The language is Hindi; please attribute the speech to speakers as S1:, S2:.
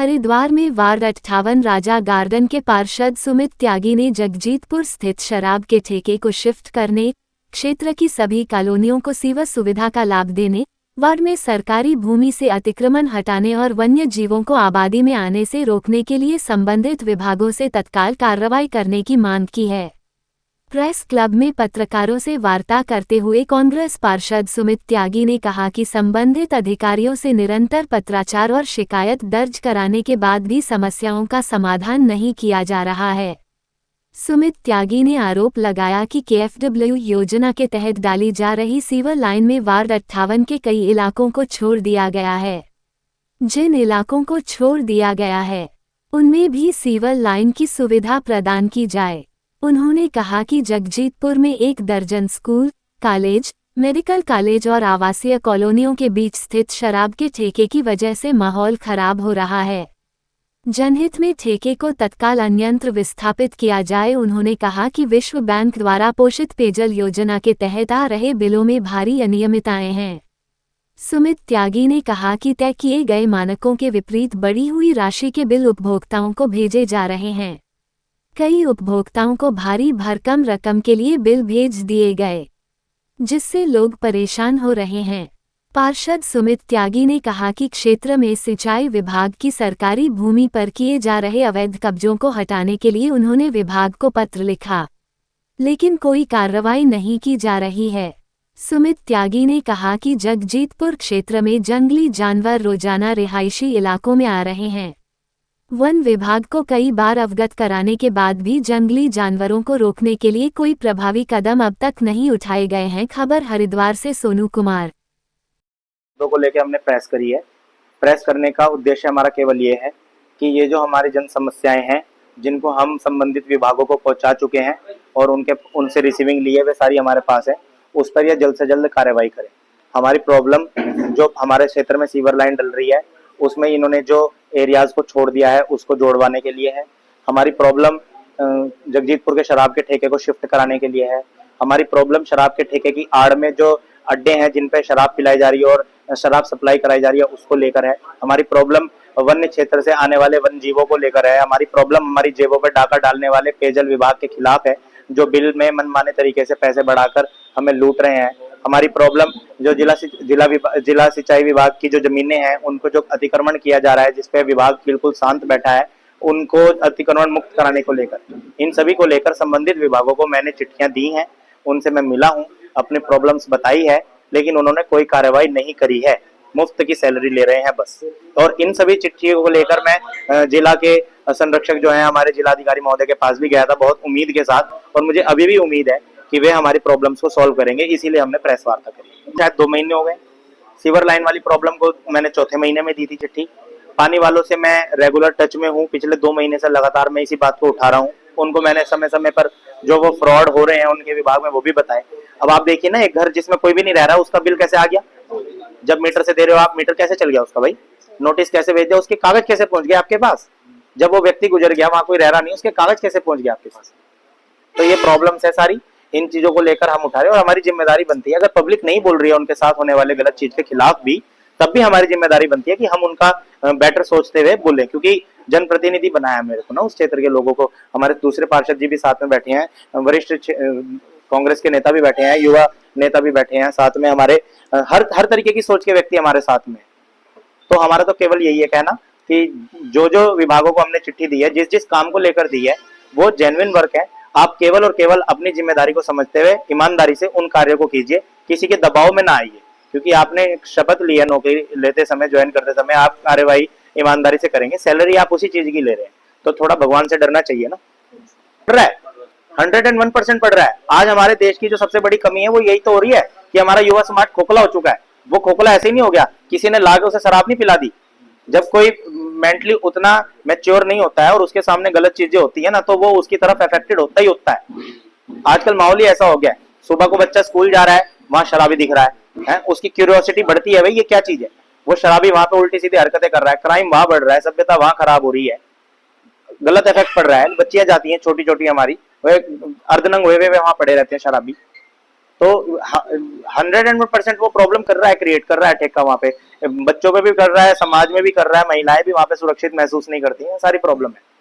S1: हरिद्वार में वार्ड 58 राजा गार्डन के पार्षद सुमित त्यागी ने जगजीतपुर स्थित शराब के ठेके को शिफ्ट करने, क्षेत्र की सभी कॉलोनियों को सीवर सुविधा का लाभ देने, वार्ड में सरकारी भूमि से अतिक्रमण हटाने और वन्य जीवों को आबादी में आने से रोकने के लिए संबंधित विभागों से तत्काल कार्रवाई करने की मांग की है। प्रेस क्लब में पत्रकारों से वार्ता करते हुए कांग्रेस पार्षद सुमित त्यागी ने कहा कि संबंधित अधिकारियों से निरंतर पत्राचार और शिकायत दर्ज कराने के बाद भी समस्याओं का समाधान नहीं किया जा रहा है। सुमित त्यागी ने आरोप लगाया कि KFW योजना के तहत डाली जा रही सीवर लाइन में वार्ड 58 के कई इलाकों को छोड़ दिया गया है। जिन इलाकों को छोड़ दिया गया है उनमें भी सीवर लाइन की सुविधा प्रदान की जाए। उन्होंने कहा कि जगजीतपुर में 1 दर्जन स्कूल, कॉलेज, मेडिकल कॉलेज और आवासीय कॉलोनियों के बीच स्थित शराब के ठेके की वजह से माहौल खराब हो रहा है। जनहित में ठेके को तत्काल अन्यंत्र विस्थापित किया जाए। उन्होंने कहा कि विश्व बैंक द्वारा पोषित पेयजल योजना के तहत आ रहे बिलों में भारी अनियमितताएं हैं। सुमित त्यागी ने कहा कि तय किए गए मानकों के विपरीत बढ़ी हुई राशि के बिल उपभोक्ताओं को भेजे जा रहे हैं। कई उपभोक्ताओं को भारी भरकम रकम के लिए बिल भेज दिए गए, जिससे लोग परेशान हो रहे हैं। पार्षद सुमित त्यागी ने कहा कि क्षेत्र में सिंचाई विभाग की सरकारी भूमि पर किए जा रहे अवैध कब्जों को हटाने के लिए उन्होंने विभाग को पत्र लिखा, लेकिन कोई कार्रवाई नहीं की जा रही है। सुमित त्यागी ने कहा कि जगजीतपुर क्षेत्र में जंगली जानवर रोजाना रिहायशी इलाकों में आ रहे हैं। वन विभाग को कई बार अवगत कराने के बाद भी जंगली जानवरों को रोकने के लिए कोई प्रभावी कदम अब तक नहीं उठाए गए हैं। खबर हरिद्वार से सोनू कुमार।
S2: को लेकर हमने प्रेस करी है। प्रेस करने का उद्देश्य हमारा केवल ये है कि ये जो हमारी जन समस्याएं हैं, जिनको हम संबंधित विभागों को पहुंचा चुके हैं और उनसे रिसीविंग ली है, वे सारी हमारे पास है। उस पर यह जल्द से जल्द कार्रवाई करें। हमारी प्रॉब्लम जो हमारे क्षेत्र में सीवर लाइन डल रही है, उसमें इन्होंने जो एरियाज को छोड़ दिया है उसको जोड़वाने के लिए है। हमारी प्रॉब्लम जगजीतपुर के शराब के ठेके को शिफ्ट कराने के लिए है। हमारी प्रॉब्लम शराब के ठेके की आड़ में जो अड्डे हैं जिन पे शराब पिलाई जा रही है और शराब सप्लाई कराई जा रही है, उसको लेकर है। हमारी प्रॉब्लम वन्य क्षेत्र से आने वाले वन जीवों को लेकर है। हमारी प्रॉब्लम हमारी जेबों पर डाका डालने वाले पेयजल विभाग के खिलाफ है, जो बिल में मनमाने तरीके से पैसे बढ़ाकर हमें लूट रहे हैं। हमारी प्रॉब्लम जो जिला सिंचाई विभाग की जो जमीनें हैं, उनको जो अतिक्रमण किया जा रहा है, जिसपे विभाग बिल्कुल शांत बैठा है, उनको अतिक्रमण मुक्त कराने को लेकर, इन सभी को लेकर संबंधित विभागों को मैंने चिट्ठियां दी हैं। उनसे मैं मिला हूं, अपने प्रॉब्लम्स बताई है, लेकिन उन्होंने कोई कार्रवाई नहीं करी है। मुफ्त की सैलरी ले रहे हैं बस। और इन सभी चिट्ठियों को लेकर मैं जिला के संरक्षक जो है हमारे जिलाधिकारी महोदय के पास भी गया था, बहुत उम्मीद के साथ, और मुझे अभी भी उम्मीद है कि वे हमारी प्रॉब्लम्स को सॉल्व करेंगे। इसीलिए हमने प्रेस वार्ता करी। शायद 2 महीने हो गए। सीवर लाइन वाली प्रॉब्लम को मैंने चौथे महीने में दी थी चिट्ठी। पानी वालों से मैं रेगुलर टच में हूँ, पिछले 2 महीने से लगातार मैं इसी बात को उठा रहा हूँ। उनको मैंने समय समय पर जो वो फ्रॉड हो रहे हैं उनके विभाग में वो भी बताए। अब आप देखिए ना, एक घर जिसमें कोई भी नहीं रह रहा, उसका बिल कैसे आ गया? जब मीटर से दे रहे हो आप, मीटर कैसे चल गया उसका? भाई नोटिस कैसे भेज दिया? उसके कागज कैसे पहुंच गए आपके पास? जब वो व्यक्ति गुजर गया, वहां कोई रह रहा नहीं, उसके कागज कैसे पहुंच गया आपके पास? तो ये प्रॉब्लम्स है सारी। इन चीजों को लेकर हम उठा रहे हैं और हमारी जिम्मेदारी बनती है, अगर पब्लिक नहीं बोल रही है उनके साथ होने वाले गलत चीज के खिलाफ भी, तब भी हमारी जिम्मेदारी बनती है कि हम उनका बेटर सोचते हुए बोलें, क्योंकि जनप्रतिनिधि बनाया मेरे को ना उस क्षेत्र के लोगों को। हमारे दूसरे पार्षद जी भी साथ में बैठे हैं, वरिष्ठ कांग्रेस के नेता भी बैठे हैं, युवा नेता भी बैठे हैं साथ में, हमारे हर तरीके की सोच के व्यक्ति हमारे साथ में। तो हमारा तो केवल यही है कहना कि जो जो विभागों को हमने चिट्ठी दी है, जिस जिस काम को लेकर दी है, वो जेन्युइन वर्क है। आप केवल और केवल अपनी जिम्मेदारी को समझते हुए ईमानदारी से उन कार्यों को कीजिए, किसी के दबाव में ना आइए, क्योंकि आपने शपथ ली है नौकरी लेते समय, ज्वाइन करते समय आप कार्यवाही ईमानदारी से करेंगे। सैलरी आप उसी चीज की ले रहे हैं, तो थोड़ा भगवान से डरना चाहिए ना। पढ़ रहा है, 101% पढ़ रहा है। आज हमारे देश की जो सबसे बड़ी कमी है वो यही तो हो रही है कि हमारा युवा समाज खोखला हो चुका है। वो खोखला ऐसे ही नहीं हो गया, किसी ने लाके उसे शराब नहीं पिला दी। जब कोई मेंटली उतना मैच्योर नहीं होता है और उसके सामने गलत चीजें होती है ना, तो वो उसकी तरफ अफेक्टेड होता ही होता है। आजकल माहौल ही ऐसा हो गया है, सुबह को बच्चा स्कूल जा रहा है, वहां शराबी दिख रहा है, उसकी क्यूरियोसिटी बढ़ती है, भाई ये क्या चीज है। वो शराबी वहां पे उल्टी सीधी हरकतें कर रहा है, क्राइम वहां बढ़ रहा है, सभ्यता वहां खराब हो रही है, गलत इफेक्ट पड़ रहा है। बच्चियां जाती हैं छोटी छोटी हमारी, अर्धनंग हुए वहां पड़े रहते हैं शराबी। तो 100% वो प्रॉब्लम कर रहा है, क्रिएट कर रहा है ठेका वहां पे, बच्चों पे भी कर रहा है, समाज में भी कर रहा है, महिलाएं भी वहां पे सुरक्षित महसूस नहीं करती हैं, सारी प्रॉब्लम है।